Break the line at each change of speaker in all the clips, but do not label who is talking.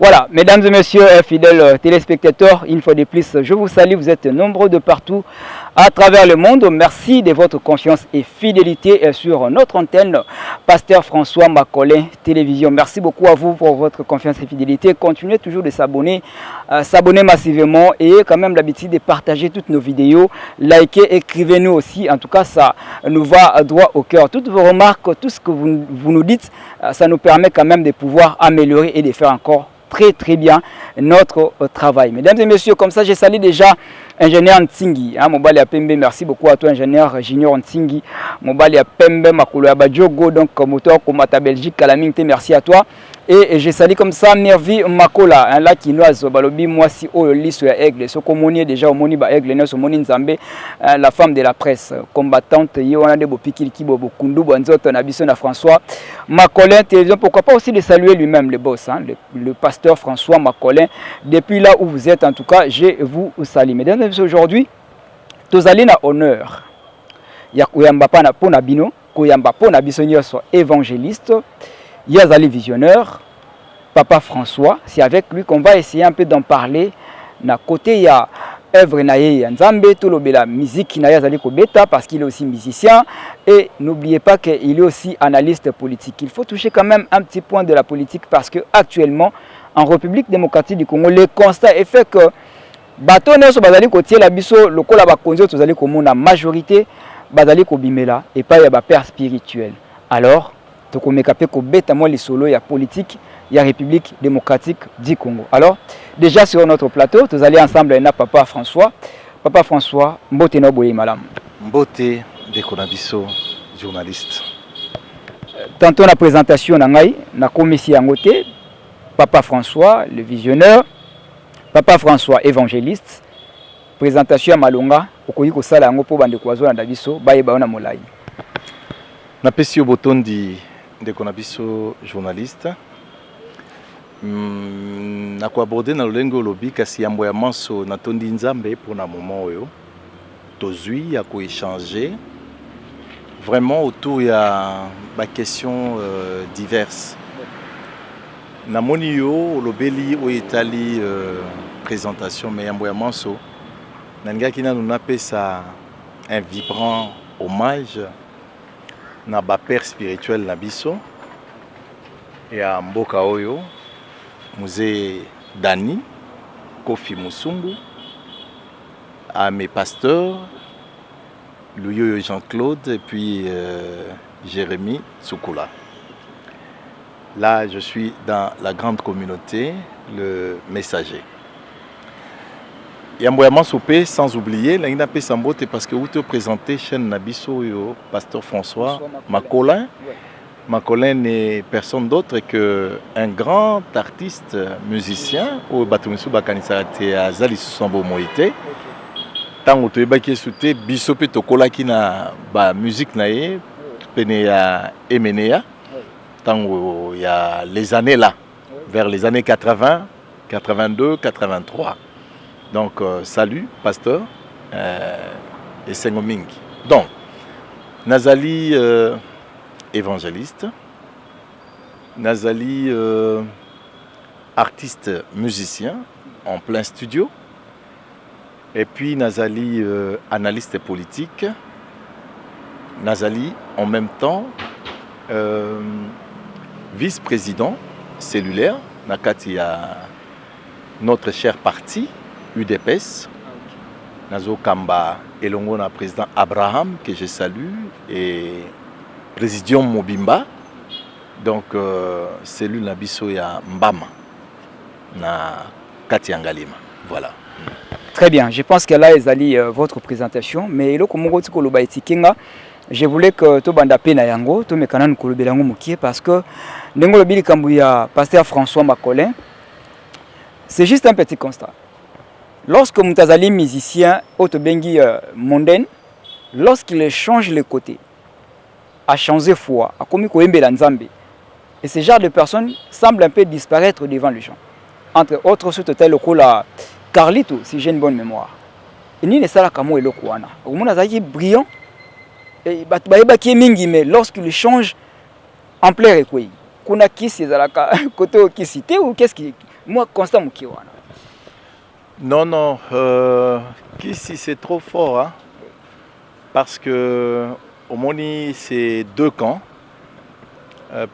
Voilà, mesdames et messieurs, fidèles téléspectateurs, une fois de plus, je vous salue, vous êtes nombreux de partout à travers le monde. Merci de votre confiance et fidélité sur notre antenne, Pasteur François Macolin Télévision. Merci beaucoup à vous pour votre confiance et fidélité. Continuez toujours de s'abonner, s'abonner massivement et quand même l'habitude de partager toutes nos vidéos. Likez, écrivez-nous aussi, en tout cas ça nous va droit au cœur. Toutes vos remarques, tout ce que vous nous dites, ça nous permet quand même de pouvoir améliorer et de faire encore très bien notre travail. Mesdames et messieurs, comme ça, je salue déjà ingénieur Ntsingi. Mobali ya Pembe, merci beaucoup à toi, ingénieur Junior Ntsingi. Mobali ya Pembe, Makolo ya Badjogo, donc moteur Komata Belgique, Kalaminte, merci à toi. Et je salue comme ça Mervi Makola, un lac quinoise, Balobi, moi si au listo ya Aigle, ce communier déjà au Moni ba Aigle, Nelson Moni Nzambe, la femme de la presse, combattante, Yoana de Bopiki, Kibo, Bokundu, Bonzoto, Nabisson à François Macolin Télévision. Pourquoi pas aussi de saluer lui-même, le boss, le pasteur François Macolin. Depuis là où vous êtes, en tout cas, je vous salue. Mesdames et messieurs, aujourd'hui, tous allez na honneur. Ya Kouyamba na Ponabino, Kouyamba Ponabisonio soit évangéliste. Yazali visionnaire, Papa François, c'est avec lui qu'on va essayer un peu d'en parler. Na côté il y a œuvre naye Nzambe, tout le la musique na Yazali Kobeta parce qu'il est aussi musicien et n'oubliez pas qu'il est aussi analyste politique. Il faut toucher quand même un petit point de la politique parce que actuellement en République démocratique du Congo, le constat est fait que bateau neso bazali kotie la biso lokola ba konzo tozali komona majorité bazali kobimela et pas ya ba père spirituel. Alors tokomeka ko beta moi les solo ya politique ya République démocratique du Congo. Alors déjà sur notre plateau, nous allons ensemble na Papa François. Papa François, mbote no boye malam.
Mbote de Konabiso, journaliste.
Tantôt la présentation na ngai na komisi ya ngote Papa François le visionnaire, Papa François évangéliste. Présentation ya malonga okoyi ko sala yango po bande kwazo na dabiso baye ba na molai.
Na pesi obotondi de Konabiso journaliste. Na ko aborder na lolengo lobi kasi yambo ya manso na tondi Nzambe pour na moment oyo tozui ya ko échanger vraiment autour ya ba questions diverses. Na moni yo lobeli o etali présentation mais yambo ya manso na ngaki na nuna pesa un vibrant hommage na ba père spirituel na biso ya mboka oyo Musée Dani Kofi Musungu à mes pasteurs Louyo Jean-Claude et puis Jérémy Tsoukoula. Là je suis dans la grande communauté le messager. Yamboyaman Soupé sans oublier l'ingna pe sambote parce que vous te présentez chaîne Nabiso yo pasteur François Macolin. Macolin n'est personne d'autre qu'un grand artiste musicien au Batumisu Bakanisa te azali Sambo Moïté. Tant que tu es souté bisope tokola qui na ba musique nae pene ya emenea. Tant il y a les années là vers les années 80, 82, 83. Donc salut pasteur et Sengoming. Donc Nazali évangéliste, Nazali artiste musicien en plein studio, et puis Nazali analyste politique, Nazali en même temps vice-président cellulaire, Nakati a notre cher parti UDPS, Nazo Kamba Elongona président Abraham que je salue et Présidium Mobimba, donc cellule Nabiso ya Mbama na Kati Angalima. Voilà.
Très bien, je pense que là ezali votre présentation, mais le komongo tiko loba etikinga, je voulais que to banda pe na yango, to mekana nkolobela yango mokie parce que ndengo lobili kambu ya pasteur François Macolin. C'est juste un petit constat. Lorsque Moutazali musicien Otobengi mondaine, lorsqu'il change le côté, a changé foi, a commis Koembe Nzambe, et ce genre de personnes semble un peu disparaître devant les gens. Entre autres, ce total la Carlito, si j'ai une bonne mémoire. Et ni ne sala kamo et le Kouana. Au monde a brillant, et qui est mingi, mais lorsqu'il change, en plein recueil. Kuna kisi zalaka, koto kisité ou qu'est-ce qui. moi constant Mukiwana.
Non, non, ici c'est trop fort, hein, parce que au Moni c'est deux camps,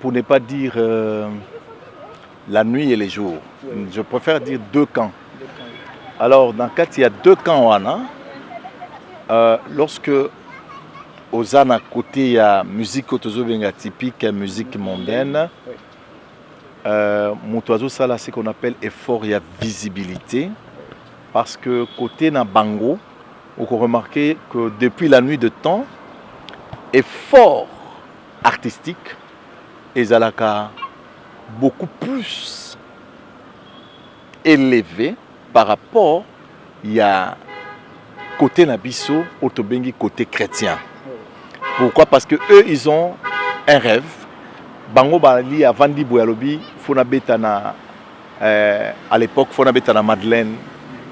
pour ne pas dire la nuit et les jours. Oui. Je préfère dire deux camps. Alors dans le cas il y a deux camps, lorsque aux à côté il y a musique typique, musique mondaine. Moutouazo, ça là, c'est ce qu'on appelle effort, il y a visibilité. Parce que côté na bango, on peut remarquer que depuis la nuit de temps, effort artistique est beaucoup plus élevé par rapport il y a côté nabiso, autobengi côté chrétien. Pourquoi? Parce que eux ils ont un rêve. Bango bali avant di boyalobi, fona betana à l'époque fona betana Madeleine,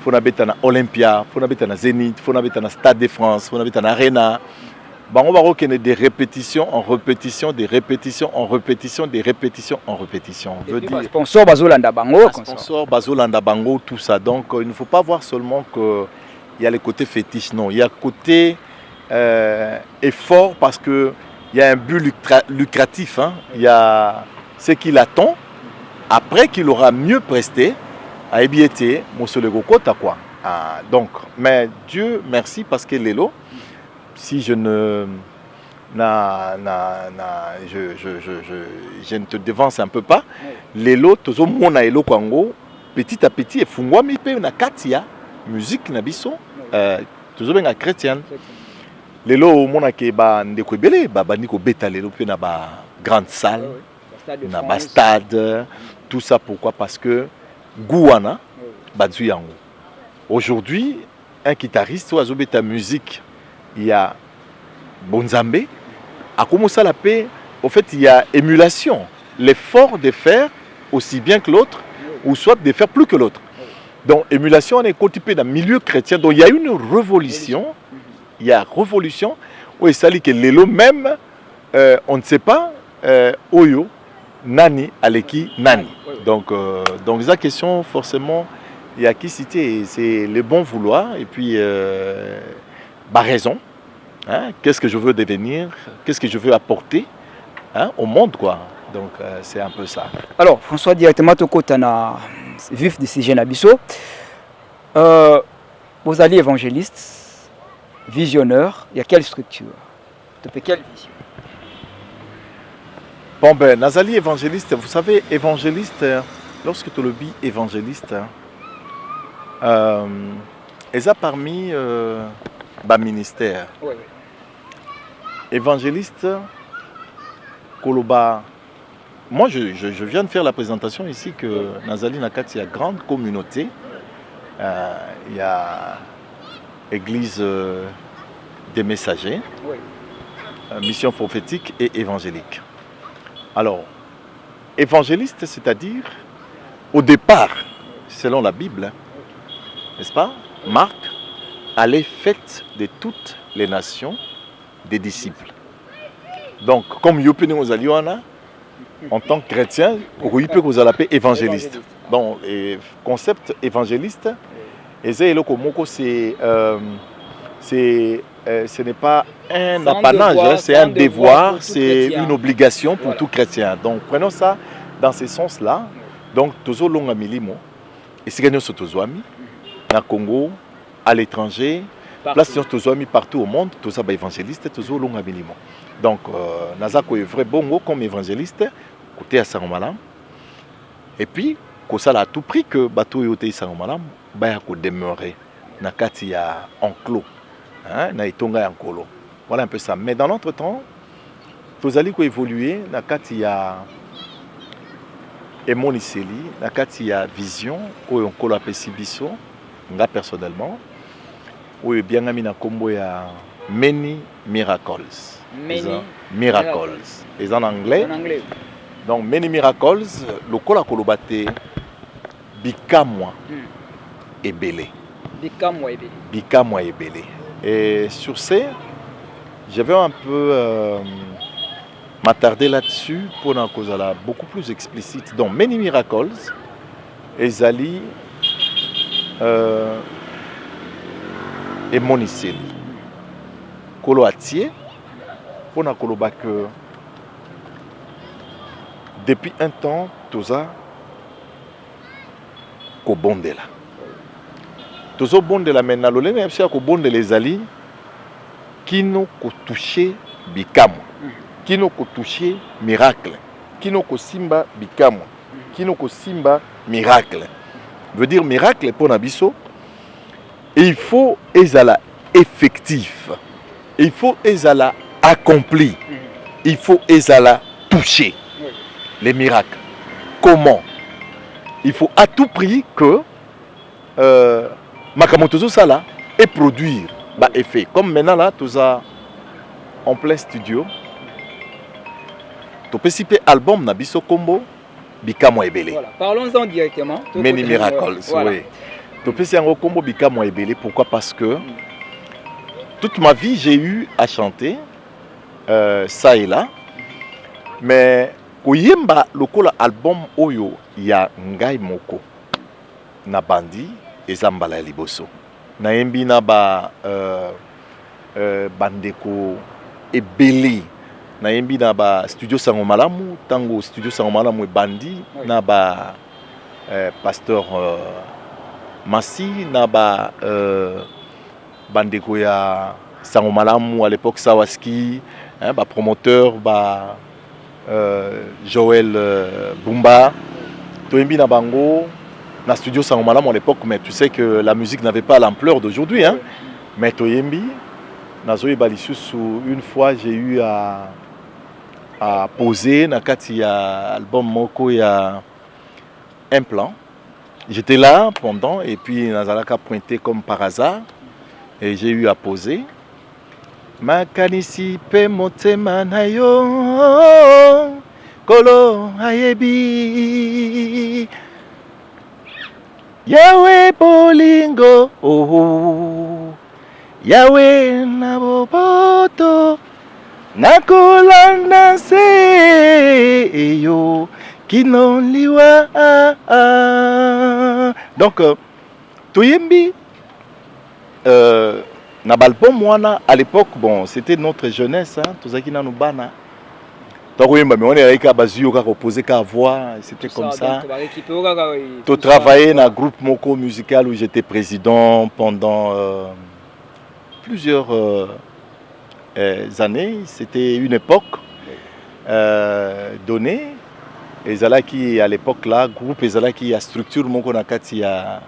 fona betana Olympia, fona betana Zénith, fona betana Stade de France, fona betana Arena. Bango baro kene des répétitions en répétition, des répétitions en répétition, des répétitions en répétition.
Veut dire sponsor bazolanda bango,
sponsor bazolanda bango, tout ça. Donc il ne faut pas voir seulement que il y a le côté fétiche, non, il y a le côté effort parce que il y a un but lucratif, hein. Il y a ce qu'il attend après qu'il aura mieux presté à Ebiété, quoi. Donc, mais Dieu merci parce que Lélo, si je ne je ne te devance un peu pas, Lélo, tozo mona Elo Kwango, petit à petit, et fungwa mi pe na katia musique na biso, tozo benga chrétienne. Lelo mona ke ba ndeko ebele ba bandiko beta lelo pe na ba grande salle, na ba stade, tout ça pourquoi? Parce que Gouana badzu yango. Aujourd'hui, un guitariste ou azobeta musique, il y a Bonzambe, a commencé à la paix, au fait il y a émulation, l'effort de faire aussi bien que l'autre ou soit de faire plus que l'autre. Donc émulation on est constitué dans le milieu chrétien, donc il y a une révolution. Il y a révolution où il s'agit que l'élo même, on ne sait pas, Oyo, Nani, Aleki, Nani. Donc la question, forcément, il y a qui citer, c'est le bon vouloir et puis raison. Hein, qu'est-ce que je veux devenir, qu'est-ce que je veux apporter, hein, au monde, quoi. Donc c'est un peu ça.
Alors, François, directement, tu as vif de ces jeunes abyssaux. Vous allez évangéliste. Visionneur, il y a quelle structure? Depuis quelle vision?
Bon ben, Nazali évangéliste, vous savez, évangéliste, lorsque tu le dis évangéliste, ils ont parmi bas ministère. Oui. Évangéliste, Koloba, moi je viens de faire la présentation ici que Nazali Nakat, il y a grande communauté, il y a Église des messagers, oui. Mission prophétique et évangélique. Alors, évangéliste, c'est-à-dire, au départ, selon la Bible, n'est-ce pas, Marc allait faites de toutes les nations des disciples. Donc, comme Yopene Ozaliwana, en tant que chrétien, vous allez évangéliste. Donc, le concept évangéliste, ce n'est pas un apanage, c'est un devoir, c'est une obligation pour tout chrétien. Donc prenons ça dans ce sens-là. Donc tozo longa milimo, et c'est gagné sur tozoami, na Congo, à l'étranger, place sur tozoami partout au monde, tozo ba évangéliste, tozo longa milimo. Donc nazako est vrai bongo comme évangéliste côté à Saromalam. Et puis ça a à tout prix que bateau yote Saromalam ba ko demeurer na kati ya enclos. Na itonga yankolo. Voilà un peu ça. Mais dans notre temps, tous allez évoluer. Na kati ya emoniseli, na kati ya vision, où on colle à Sibiso, nga personnellement, où bien ami na combo ya many miracles.
Many
miracles. Et en anglais. Donc many miracles, le col à kolobate, bikamwa ebele. Bikamwa ebele. Et sur ce, je vais un peu m'attarder là-dessus pour une cause beaucoup plus explicite. Donc, Many Miracles, ezali emoniseli kolo atie pona koloba que depuis un temps toza kobondela tozobondela me na lolenge ya biso ya kobondela ezali kino kotouche bikamwa kino kotouche miracle kino kosimba bikamwa kino kosimba miracle veut dire miracle pona biso et il faut ezala effectif il faut ezala accompli il faut ezala toucher les miracles. Comment? Il faut à tout prix que Makamotozo Sala et produire bah, effet. Comme maintenant là, tu as en plein studio, tu peux citer album Nabiso Combo, Bikamo Ebele.
Voilà. Parlons-en directement.
Many Miracles, voilà. Oui. Tu peux citer un combo Bikamo Ebele. Pourquoi? Parce que toute ma vie, j'ai eu à chanter ça et là. Mais koyemba lokola album oyo ya ngai moko na bandi ezambala liboso na yembi na ba bandeko ebele na yembi na ba studio Sango Malamu tango studio Sango Malamu bandi na ba pasteur Massi na ba bandeko ya Sango Malamu à l'époque Sawaski ba promoteur ba Joël Bumba, Toembi na bango, na studio Sango Malamu à l'époque, mais tu sais que la musique n'avait pas l'ampleur d'aujourd'hui, hein. Mais Toembi, na Zoé Balissus, une fois j'ai eu à poser, na kati ya album Moko ya un plan. J'étais là pendant et puis Nazalaka pointé comme par hasard et j'ai eu à poser. Makanisi pe motema na yo kolo ayebi Yawe bolingo oh Yawe na boboto nakolanda se yo kinoliwa donc toyembi na balbum wana à l'époque bon c'était notre jeunesse hein tozaki na nubana tokoyemba mais on est ka bazio ka reposer ka voix c'était comme ça to travailler na groupe moko musical où j'étais président pendant plusieurs années c'était une époque donnée ezalaki à l'époque là groupe ezalaki ya structure moko na kati ya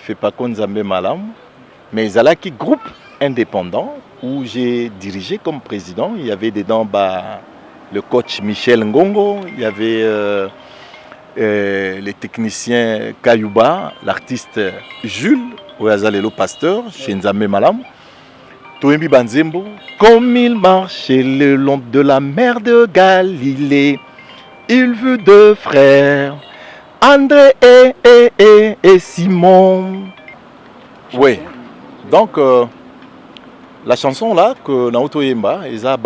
Fepako Nzambe Malamu. Mais Zalaki groupe indépendant où j'ai dirigé comme président. Il y avait dedans le coach Michel Ngongo, il y avait les techniciens Kayuba, l'artiste Jules, Oyazalelo Pasteur, chez Nzambe Malam, Toembi Banzembo. Comme il marchait le long de la mer de Galilée, il vit deux frères, André et Simon. Oui. Donc, la chanson là, que Naoto Yemba, ils ont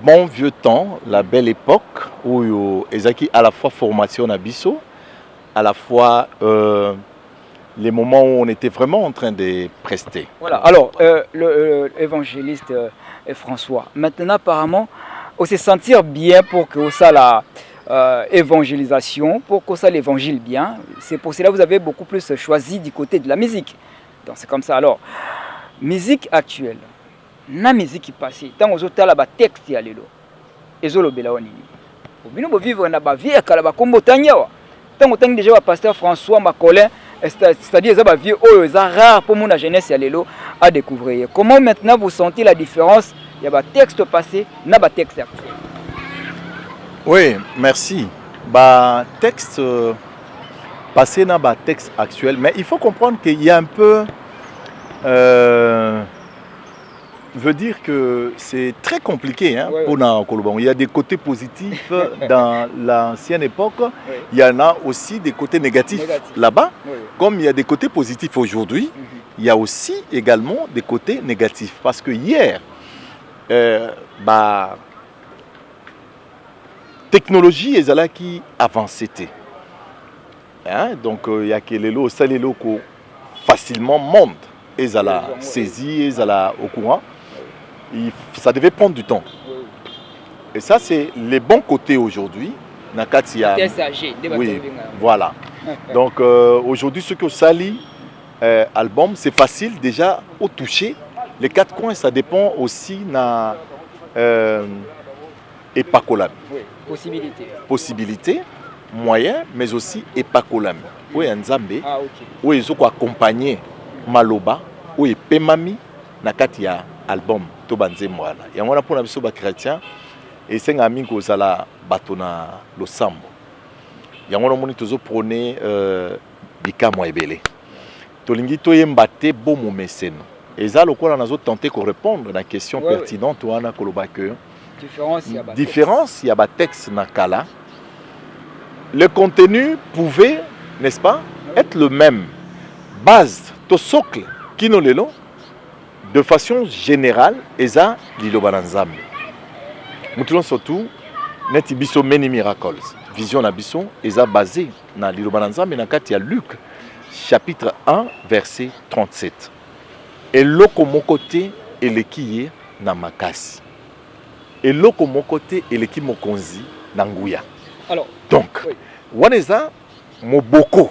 bon vieux temps, la belle époque, où ils ont à la fois formation à Bisso, à la fois les moments où on était vraiment en train de prester.
Voilà, alors, l'évangéliste François, maintenant apparemment, on se sentir bien pour que ça la évangélisation, pour que ça l'évangile bien. C'est pour cela que vous avez beaucoup plus choisi du côté de la musique. Donc c'est comme ça. Alors, musique actuelle, na musique passée, tant aux auteurs là texte ya lelo, ezolo bela wanini. Obino bo vivre na ba vie kala ba kombo tanyawa. Tant autant déjà ba pasteur François Macolin, c'est-à-dire ça ba vie oyo za rare pour mon jeunesse ya lelo à découvrir. Comment maintenant vous sentez la différence? Il y a ba texte passé, na ba texte actuel.
Oui, merci. Bah texte passé na ba texte actuel, mais il faut comprendre qu'il y a un peu veut dire que c'est très compliqué hein, pour na Kolobang. Il y a des côtés positifs dans l'ancienne époque, il y en a aussi des côtés négatifs là-bas, comme il y a des côtés positifs aujourd'hui, il y a aussi également des côtés négatifs parce que hier technologie ezala qui avançait. Hein? Donc il y a que les lots, ça les lots qui facilement montent. Ils ont la saisie, ils ont la au courant. Ça devait prendre du temps. Et ça, c'est les bons côtés aujourd'hui. Oui, voilà. Donc aujourd'hui, ce que Sali album, c'est facile déjà au toucher. Les quatre coins, ça dépend aussi na épacolami.
Oui,
possibilité, moyen, mais aussi épacolami. Oui, Nzambe.
Ah, ok.
Oui, ils ont accompagné Maloba, oui, Pemami, na katia album Tobanze Mwana. Et on a pour les chrétiens. Et c'est un ami qui a batona le sambo. Il y a un moment où prôné bika moebele. Tolingi to yembate bo mo mécène. Et ça le quoi on a tenté de répondre à la question pertinente ou ana koloba que différence il y a ba texte na kala. Le contenu pouvait, n'est-ce pas, être le même. Base to socle kino lelo de façon générale eza liloba na Nzambe. Nous surtout neti biso many miracles. Vision na biso eza basé na liloba na Nzambe na kati ya Luc chapitre 1 verset 37. Et loko mokote elekiye na makasi. Et loko mokote eleki mokonzi na nguya.
Alors
donc waneza moboko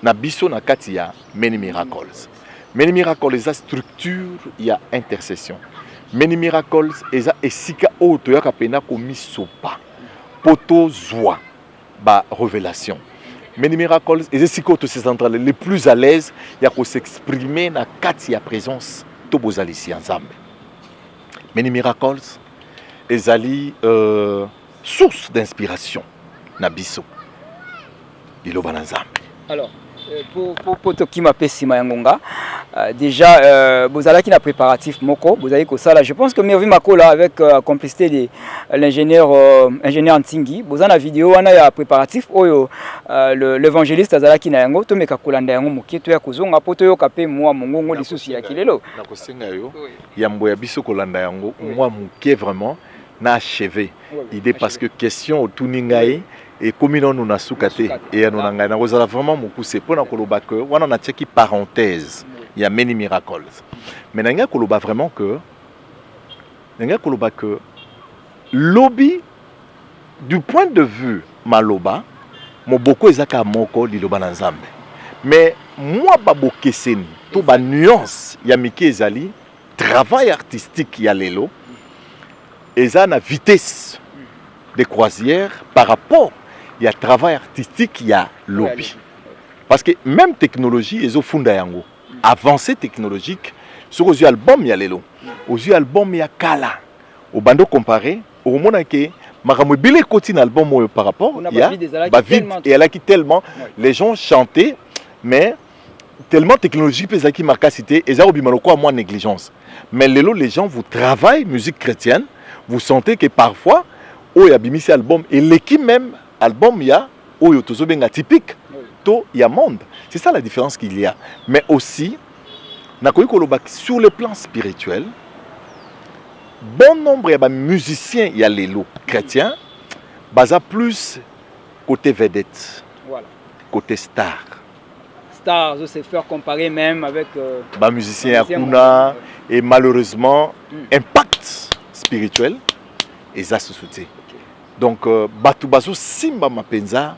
na biso na kati ya many miracles. Many miracles eza structure ya intercession. Many miracles eza esika o toyaka pena komisopa poto zwa ba révélation. Many miracles eza esika o to se centrale les plus à l'aise ya ko s'exprimer na kati ya présence to bozali si ensemble. Many miracles ezali source d'inspiration na biso. Iloba na Nzambe.
Alors pour Tokima Pessima Yangonga, déjà vous allez qui na préparatif moko, vous allez que ça là. Je pense que Mervi Makola avec complicité de l'ingénieur Ntingi, vous avez la vidéo, on a ya préparatif oyo l'évangéliste azala qui na yango to meka kolanda yango mokie to ya kozonga poto yo kapé moi mongongo lisusu ya kilelo.
Na kosenga yo yambo ya biso kolanda yango moi mokie vraiment na achevé idée parce que question au tuningae et comme nous na soukate et nous na na kozala vraiment mokuse pona koloba que wana na tcheki parenthèse il y a many miracles mais nanga koloba vraiment que lobby du point de vue maloba moboko ezaka moko liloba na Nzambe mais moi babokeseni to ba nuance ya miki ezali travail artistique ya lelo eza na vitesse de croisière par rapport il y a travail artistique, il y a lobby. Parce que même technologie, ils ont funda yango. Avancée technologique, sur les albums, il y a les lots. Aux albums, il y a Kala. Au bando comparé, au moment que Maramobile continue album par rapport, il y a vide et elle a qui tellement les gens chantaient, mais tellement technologie peut qui marque cité et ça obimano quoi moins négligence. Mais les gens vous travaillent musique chrétienne, vous sentez que parfois, oh il y a bimisi album et l'équipe même album il y a oyo tozobenga typique to il y a monde. C'est ça la différence qu'il y a. Mais aussi sur le plan spirituel, bon nombre de musiciens il y a les lots chrétiens basa plus côté vedette. Voilà. Côté star.
Star, je sais faire comparer même avec
musiciens Akuna et malheureusement impact spirituel et ça se soutient. Donc batu bazo simba mapenza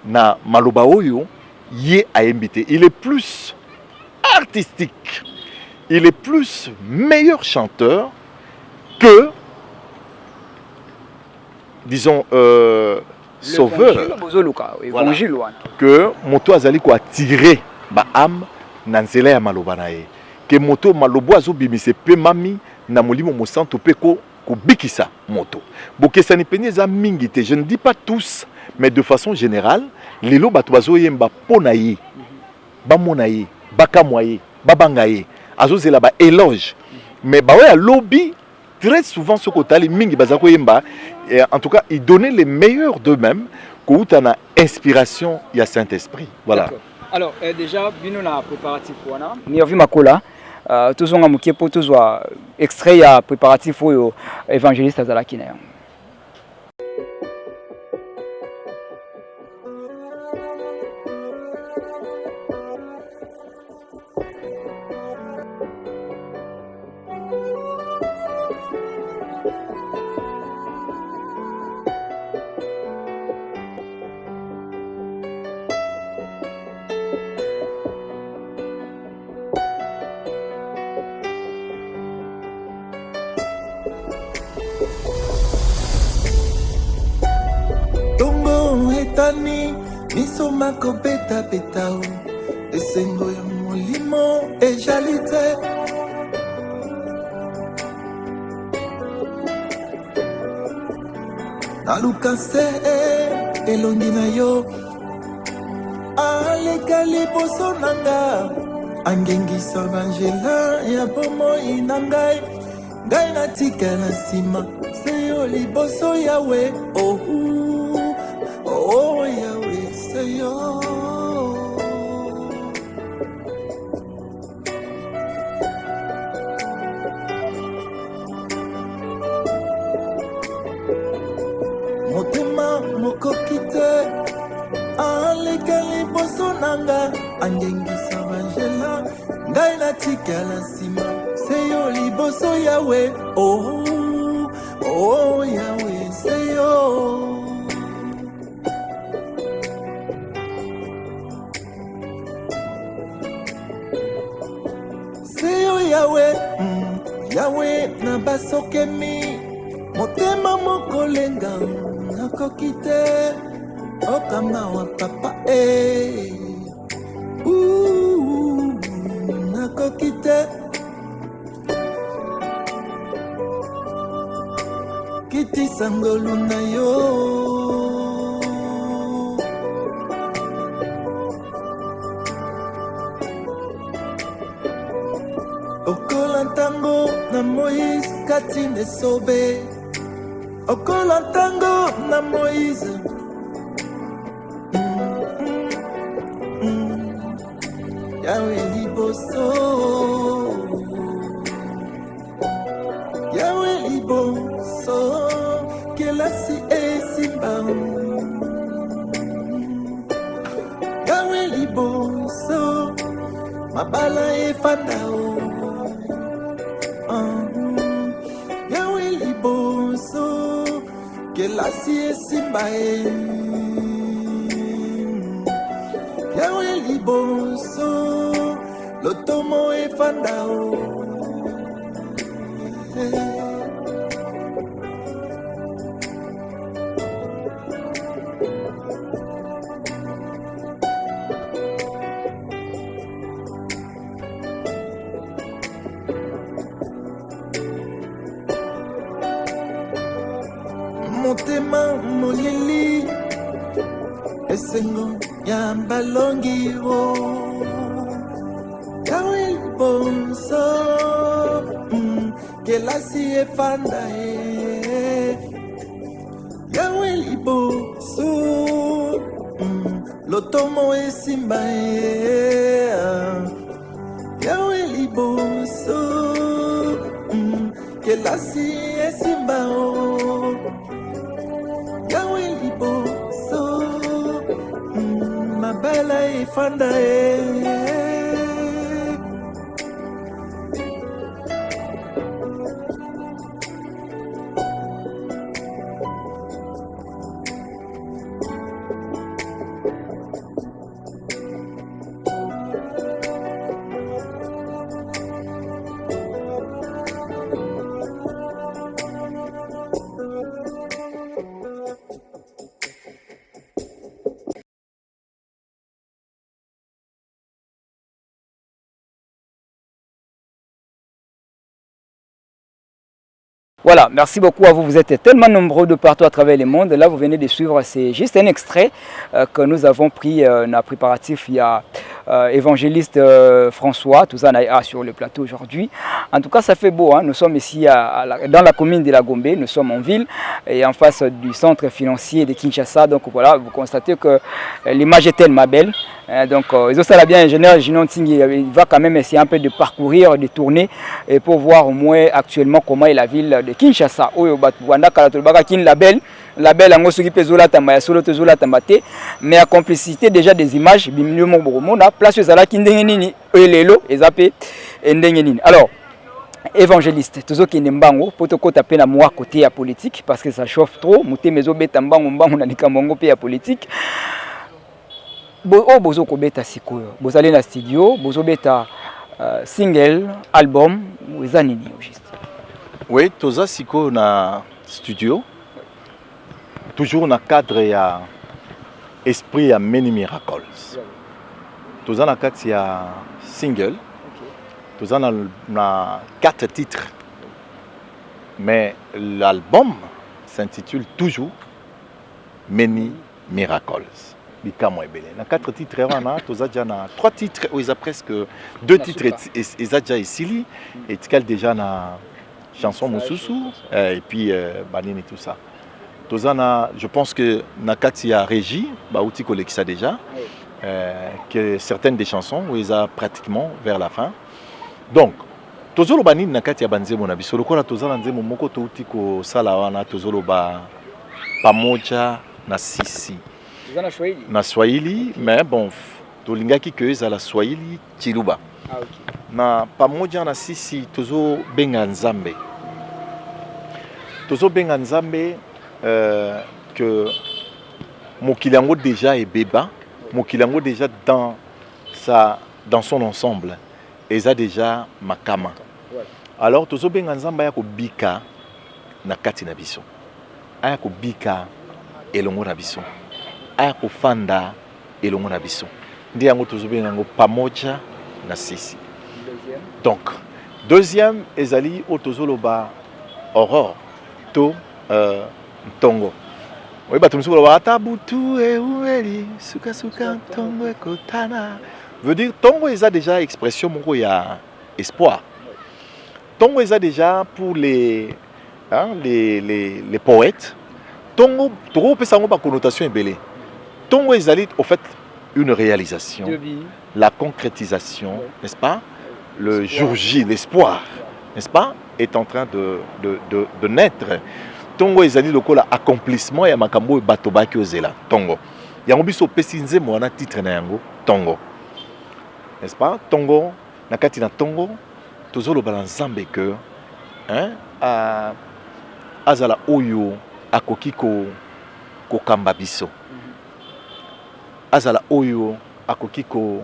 na maloba oyo yé a invité. Il est plus artistique. Il est plus meilleur chanteur que disons sauveur. Voilà. Que moto azali ko attirer ba âme na nzela ya maloba na ye. Que moto malobo azo bimise pe mami na molimo mosanto pe ko bikisa moto. Bokesani peneza mingite, je ne dis pas tous, mais de façon générale, les lots batuazo yemba ponaye, bamonaye, bakamoye, babangaye, azozela ba éloge. Mais bah ouais, lobby, très souvent ce côté les mingi bazako yemba, en tout cas, ils donnaient les meilleurs d'eux-mêmes, quand on a inspiration, il y a Saint-Esprit. Voilà.
Alors déjà, bino na préparatif wana, Mervi Makola. Tous on a moqué pour tous extrait à préparatif au évangéliste azalaki na yango.
Tokutani, misoma kobeta betao. Esengo ya molimo ejalite. Nalukase elongi na yo. Alekali boso nanga. Angengisa banjela ya bomo inangai. Ngai na tika na sima. Seyo liboso yawe. Oh, oh yawe seyo. Motema mokokite. Alekali boso nanga. Angengisa banjela. Ngai na tika na sima. Seyo liboso yawe. Oh, oh yawe seyo. Seyo yawe. Yawe na basokemi. Motema mokolenga. Nakokite. Okama wa papa nakokite. Kiti sangolu na yo. Okolantango na Moïse katine sobe. Okolantango na Moïse. Yawe liboso. Yawe liboso. Kelasi esimba. Yawe liboso. Mabala efandao. Yawe liboso. Kelasi esimba. Yawe liboso. Lotomo efandao. Motema molili. Esengo ya balongi wo. Yawe liboso. Kelasi efanda Yawe liboso. Lotomo esimba Yawe liboso. Kelasi esimba Yawe liboso. Mabala efanda
Voilà, merci beaucoup à vous. Vous êtes tellement nombreux de partout à travers le monde. Là, vous venez de suivre, c'est juste un extrait que nous avons pris dans le préparatif. Il y a évangéliste François, tout ça sur le plateau aujourd'hui. En tout cas, ça fait beau. Nous sommes ici dans la commune de la Gombe. Nous sommes en ville et en face du centre financier de Kinshasa. Donc voilà, vous constatez que l'image est tellement belle. Donc, ça bien, ingénieur Ginon Tingui, il va quand même essayer un peu de parcourir, de tourner et pour voir au moins actuellement comment est la ville de Kinshasa. Mais à complicité déjà des images, place alors, évangéliste, toujours qui n'est pas pour te taper à moi côté politique parce que ça chauffe trop. Mouté mezo betambango mbango na likambango pe politique. Bozo kobeta sikoyo, bozali na studio, bozo beta single, album, wezanini juste.
Oui, toza sikoyo na studio. Toujours na cadre ya esprit ya Many Miracles. Toza na kati ya single. Toza na 4 titres. Mais l'album s'intitule toujours Many Miracles. Bikamo ebele. Na 4 titres wana toza déjà na 3 titres où ils a presque 2 titres et ça déjà ici et tkal déjà na chanson Moussousou et puis Banine et tout ça. Tozana, je pense que Nakati a régi, Baouti Kolekisa déjà, que certaines des chansons où ils a pratiquement vers la fin. Donc, Tozolo Banine Nakati a banze mon abiso. Le kola Tozala nze momoko touti ko salawana Tozolo ba pamoja na sisi. Na Swahili, mais bon, Tolingaki que za la Swahili Chiluba. Ah ok. Na pamoja na sisi Tozo benga nzambe. Tozo benga nzambe. Que Mokilango déjà est béba, Mokilango déjà dans son ensemble, et ça déjà makama. Alors tozo benga nzamba ya ko bika na kati na biso, aya ko bika elongo na biso, aya ko fanda elongo na biso. Ndi yango tozo benga ngo pamoja na sisi. Donc deuxième ezali o tozo loba aurore to Tongo. Oui, bah, tout le monde Atabutu et Oueli, Suka Suka, Tongo et Kotana. Veut dire, Tongo, ils ont déjà expression, il y a espoir. Tongo, ils ont déjà pour les poètes. Tongo, Tongo, peut s'en connotation est belle. Tongo, ils ont au fait une réalisation, la concrétisation, n'est-ce pas? Le jour J, l'espoir, n'est-ce pas? Est en train de naître. Tongo ezali lokola accomplissement ya makambo bato baki ozela Tongo. Yango biso pesinze mo na titre na yango Tongo. N'est-ce pas? Tongo na kati na Tongo tozolo bala nzambe que azala oyo akoki ko kamba biso. Azala oyo akoki ko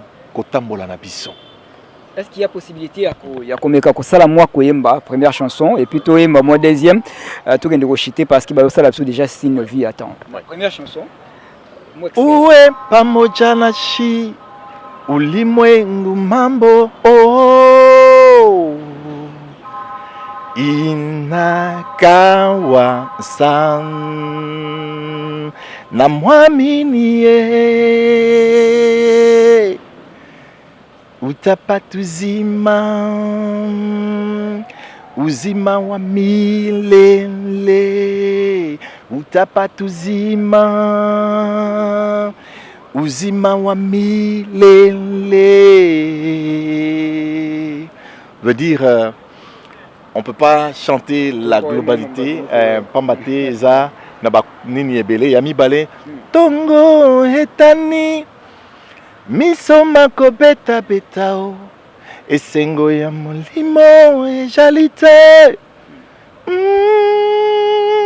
tambola na biso.
Est-ce qu'il y a possibilité ya komeka ko sala moi koyemba première chanson et puis toyemba moi deuxième tout gende ko chiter parce que ba sala déjà c'est une vie attend. Première chanson.
Uwe pamoja na shi ulimwengu mambo oh inakawa san na mwaminie utapata uzima wa milele utapata uzima wa milele veut dire on peut pas chanter la globalité pambate za na ba nini ebele ya mibale Tongo etani miso mako beta betao esengo ya molimo ejali te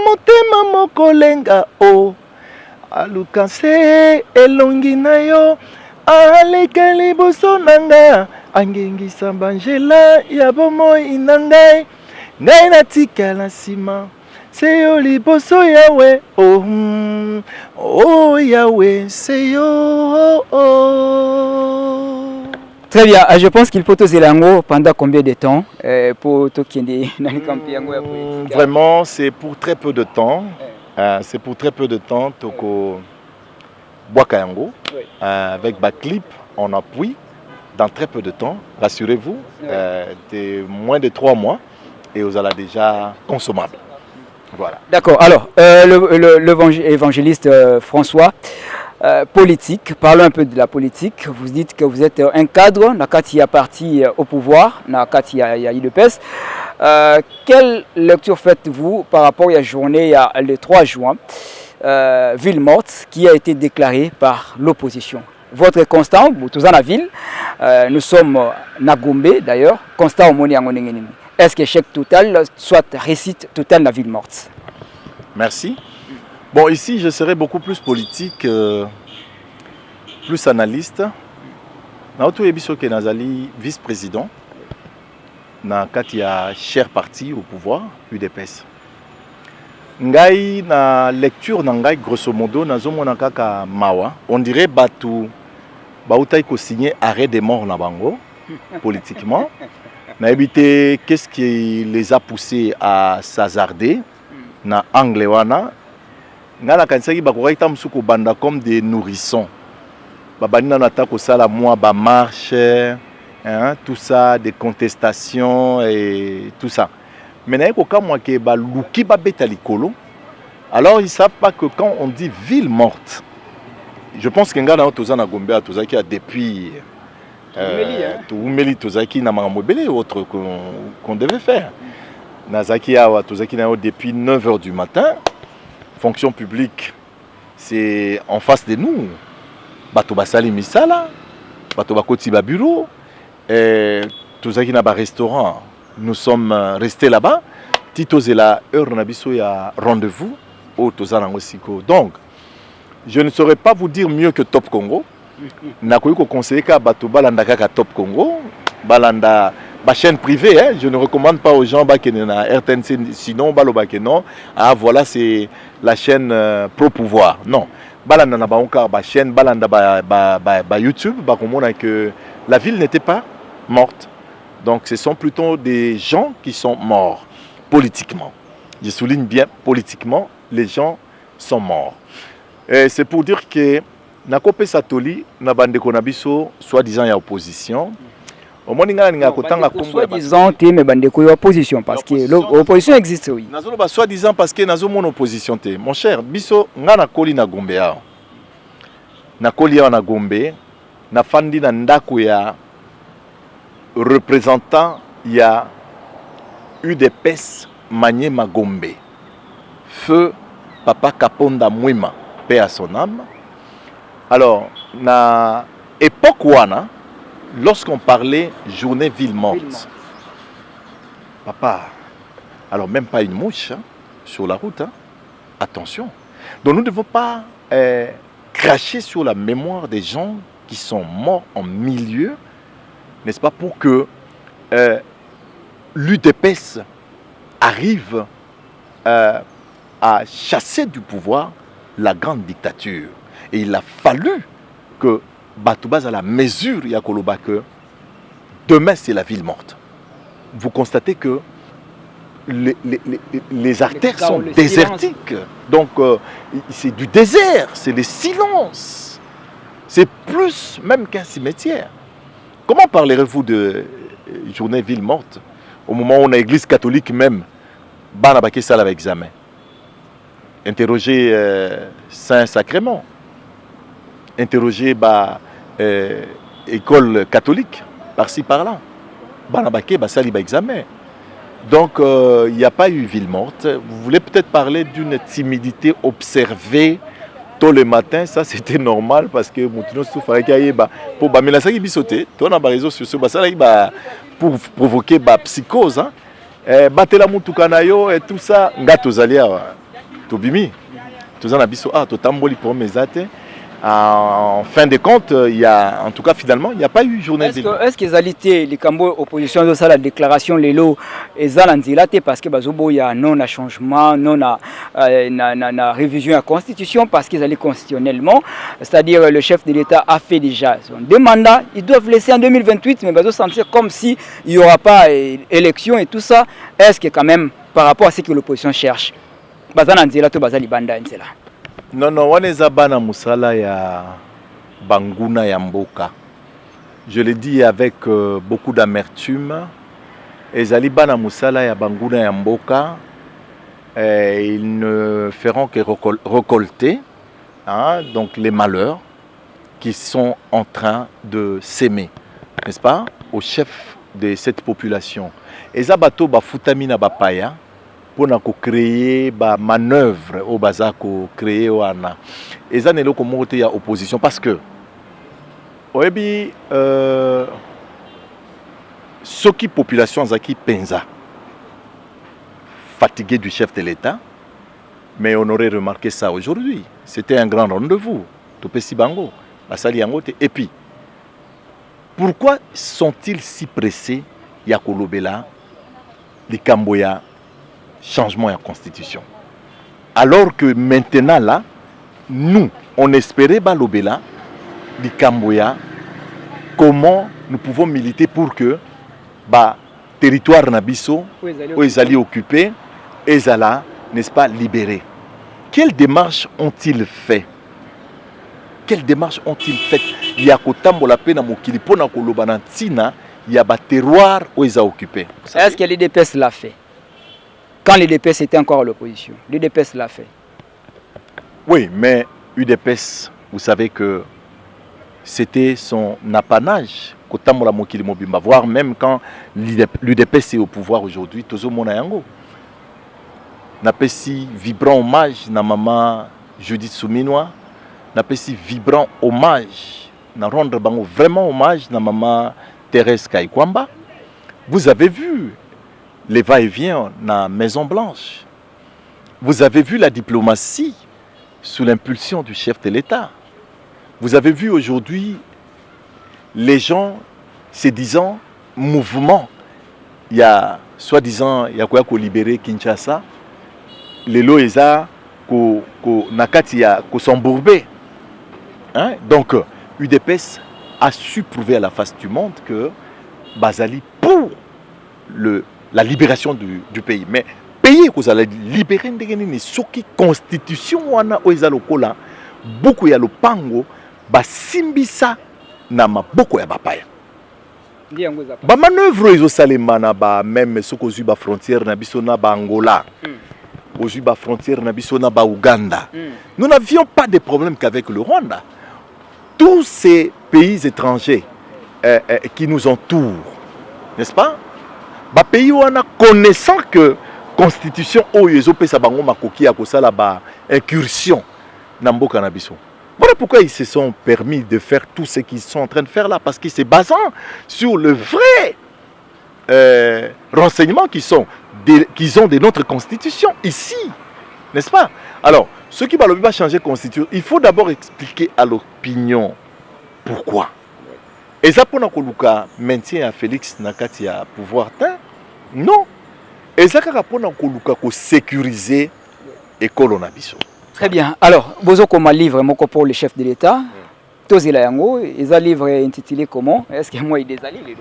motema moko lenga o aluka se elongi na yo aleka liboso na nga angengisa banjela ya bomoi na ngai ngai natikala nsima c'est yo liboso Yahweh oh Yahweh c'est yo
Très bien, je pense qu'il faut toser l'ango pendant combien de temps pour tokende nani kampi yango ya politique.
Vraiment, c'est pour très peu de temps. C'est pour très peu de temps toko boaka yango avec Baclip on appuie dans très peu de temps, rassurez-vous, de moins de 3 mois et vous allez déjà consommable. Voilà.
D'accord. Alors, l'évangéliste François, politique, parlons un peu de la politique. Vous dites que vous êtes un cadre, Nakati a parti au pouvoir, Nakati a IDPS. Quelle lecture faites-vous par rapport à la journée le 3 juin, ville morte, qui a été déclarée par l'opposition? Votre constat, tous en la ville, nous sommes à Gombe d'ailleurs, constat au Moni Angonengeni. Est-ce que échec total, soit réussite totale de la ville morte?
Merci. Bon, ici, je serai beaucoup plus politique, plus analyste. Naoto Ebiso Kenazali, vice-président, na Katia cher parti au pouvoir, UDPS. ngai na lecture na ngai grosso modo nazomona kaka mawa on dirait batu bautai ko signer arrêt de mort na bango politiquement na éviter qu'est-ce qui les a poussés à s'hasarder na angle wana ngala kansaki bakoraita musuko banda comme des nourrissons babani na ta ko sala moi ba marche hein, tout ça des contestations et tout ça. Mais alors ils ne savent pas que quand on dit ville morte, je pense qu'il y a des qui a depuis autre qu'on devait faire. Nazaki depuis 9h du matin, fonction publique, c'est en face de nous. Bato basali misala, bato bakoti ba bureau, tozaki na ba restaurant. Nous sommes restés là-bas. Tito Zela, heure nabiso ya rendez-vous au Tozanango Siko. Donc, je ne saurais pas vous dire mieux que Top Congo. Nakoyi ko conseiller ka bato balanda kaka Top Congo, balanda ba chaîne privée hein. Je ne recommande pas aux gens ba na RTNC sinon baloba ke non. Ah voilà, c'est la chaîne pro pouvoir. Non. Balanda na ba encore ba chaîne balanda ba YouTube ba komona que la ville n'était pas morte. Donc ce sont plutôt des gens qui sont morts politiquement. Je souligne bien politiquement, les gens sont morts. Et c'est pour dire que Nakope Satoli, Nabande Konabiso, soi-disant il y a opposition. Au moins, il y a
soi-disant il y a opposition parce que l'opposition existe oui.
Soi-disant parce que nous avons opposition. Mon cher, biso ngana koli na Gombe ya. Na koli ya na Gombe, na fandi na ndako ya représentant, il y a UDPS Magne Magombe. Feu Papa Kaponda Mwima, paix à son âme. Alors, na époque wana, lorsqu'on parlait journée ville morte, papa, alors même pas une mouche hein, sur la route, hein, attention. Donc nous ne devons pas cracher sur la mémoire des gens qui sont morts en milieu, n'est-ce pas, pour que l'UDPS arrive à chasser du pouvoir la grande dictature. Et il a fallu que Batoubaz à la mesure Yakoloba que demain c'est la ville morte. Vous constatez que les artères sont désertiques. Donc c'est du désert, c'est le silence. C'est plus même qu'un cimetière. Comment parlerez-vous de journée ville morte au moment où on a l'église catholique même Banabake Salle avec examen? Interroger Saint-Sacrement, interroger école catholique par-ci par-là. Banabake Basali examen. Donc il n'y a pas eu ville morte. Vous voulez peut-être parler d'une timidité observée tôt le matin, ça c'était normal parce que Moutino Soufaraï pour Bamelasaki bisoté, toi on a réseaux sociaux pour provoquer psychose, hein. Batela Moutoukanayo et tout ça, Ngato Zalia, Tobimi, tout ça, Nabiso, Totamboli pour mes athées. En fin de compte, il y a, en tout cas finalement, il n'y a pas eu journée.
Est-ce que les Cambo opposition de ça, la déclaration, les lots, et Zalanzilate, parce que il y a non à changement, non à révision à la Constitution, parce qu'ils allaient constitutionnellement, c'est-à-dire le chef de l'État a fait déjà son deux mandats, ils doivent laisser en 2028, mais ils sentir comme s'il n'y aura pas élection et tout ça. Est-ce que quand même, par rapport à ce que l'opposition cherche, Zalanzilate, Bazalibanda, etc.
Non, waneza bana musala ya banguna ya mboka. Je le dis avec beaucoup d'amertume. Ezali bana musala ya banguna ya mboka. Ils ne feront que récolter donc les malheurs qui sont en train de s'aimer, n'est-ce pas, au chef de cette population. Ezabato bafutamina bapaya. Pour créer des manœuvres au bazar, créer wana. Et ça n'est pas comme il opposition parce que ce qui population zaki penza fatigué du chef de l'État, mais on aurait remarqué ça aujourd'hui. C'était un grand rendez-vous. Topesi bango, basali angote. Et puis, pourquoi sont-ils si pressés Yakolobela, les Camboya? Changement à la Constitution. Alors que maintenant là, nous, on espérait Balobela, di Kamboya, comment nous pouvons militer pour que le territoire Nabiso, où ils allaient occuper, ils allaient, n'est-ce pas, libérer. Quelle démarche ont-ils fait? Quelle démarche ont-ils fait? Il y a Kotambola Pena Mokilipona Kolobanantina, il y a un terroir où ils ont occupé.
Est-ce que l'UDPS l'a fait? Quand l'UDPS était encore à l'opposition, l'UDPS l'a fait.
Oui, mais l'UDPS, vous savez que c'était son apanage. Kotambola Mokili Mobimba, voire même quand l'UDPS est au pouvoir aujourd'hui, Tozo Monayango. N'a pas si vibrant hommage na maman Judith Souminois. N'a pas si vibrant hommage, na rendre vraiment hommage na maman Thérèse Kaikwamba. Vous avez vu les va-et-vient na Maison Blanche. Vous avez vu la diplomatie sous l'impulsion du chef de l'État. Vous avez vu aujourd'hui les gens se disant mouvement. Il y a soi-disant il y a quoi qu'on libérer Kinshasa. Les lois ko nakati ya ko s'embourbé. Hein? Donc, UDPS a su prouver à la face du monde que Bazali pour la libération du pays. Mais pays que vous allez libérer, ce qui constitution wana oizalokola, beaucoup ya lopango, basimbisa na maboko ya bapaya. Ba manœuvre iso salemana ba même ce que ba frontière na biso na ba Angola. Aux ba frontière na biso na ba Ouganda. Nous n'avions pas de problème qu'avec le Rwanda. Tous ces pays étrangers qui nous entourent, n'est-ce pas? Ba pays où on a connaissant que constitution oyezo pesa bango makoki ya kosala ba incursion na mboka na biso. Voilà pourquoi ils se sont permis de faire tout ce qu'ils sont en train de faire là, parce qu'ils se basent sur le vrai renseignements qu'ils ont de notre constitution ici, n'est-ce pas? Alors, ceux qui veulent pas changer la constitution, il faut d'abord expliquer à l'opinion pourquoi. Et ça pour Nakoluka maintien à Félix Nakati à pouvoir non. Et ça pour Nakoluka ko sécuriser école on abisso.
Très bien. Alors, Bozo comme un livre moko pour le chef de l'État. Tozila yango, ils ont livre intitulé comment? Est-ce que moi il des alliés?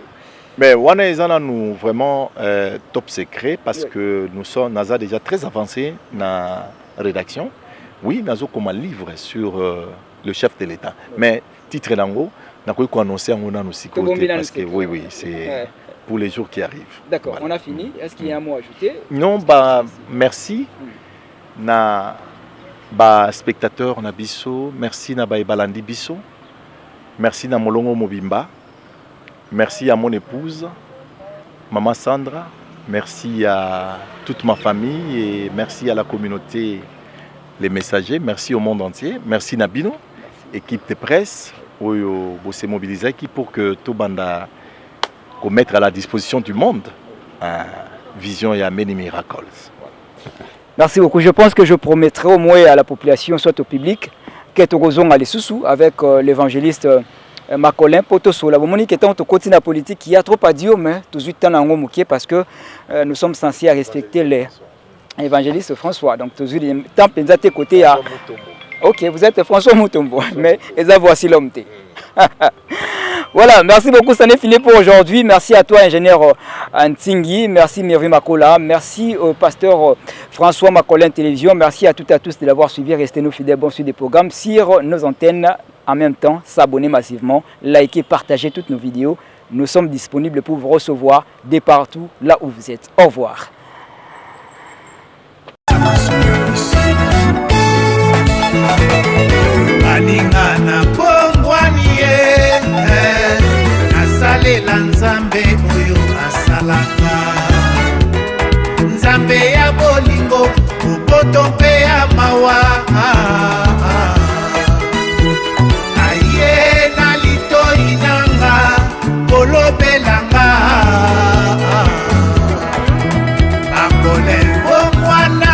Mais wana ezana nous vraiment top secret parce que nous sommes NASA déjà très avancés dans la rédaction. Oui, nazo comme un livre sur le chef de l'État. Mais titre nango, n'a quoi annoncer en on aussi côté parce que oui, c'est pour les jours qui arrivent.
D'accord, voilà. On a fini. Est-ce qu'il y a un mot à ajouter?
Non, merci na spectateur na biso, merci na balandi biso. Merci na Molongo Mobimba. Merci à mon épouse, Maman Sandra. Merci à toute ma famille et merci à la communauté, les messagers. Merci au monde entier. Merci Nabino, équipe de presse, où s'est mobilisé pour que tout banda mettre à la disposition du monde vision et many miracles.
Merci beaucoup. Je pense que je promettrai au moins à la population, soit au public, qu'être aux les sous avec l'évangéliste. Macolin Potoso, la Monique étant au côté de la politique, qui a trop à dire, mais tout de suite parce que nous sommes censés respecter les évangélistes François. Donc tout de suite, tant que tes côtés à. Ok, vous êtes François Moutombo, mais voici l'homme. Voilà, merci beaucoup, ça n'est fini pour aujourd'hui. Merci à toi, ingénieur Ntingi. Merci Myri Makola. Merci au pasteur François Macolin Télévision. Merci à toutes et à tous de l'avoir suivi. Restez nous fidèles, bon sur des programmes sur nos antennes. En même temps, s'abonner massivement, liker, partager toutes nos vidéos. Nous sommes disponibles pour vous recevoir de partout là où vous êtes. Au revoir.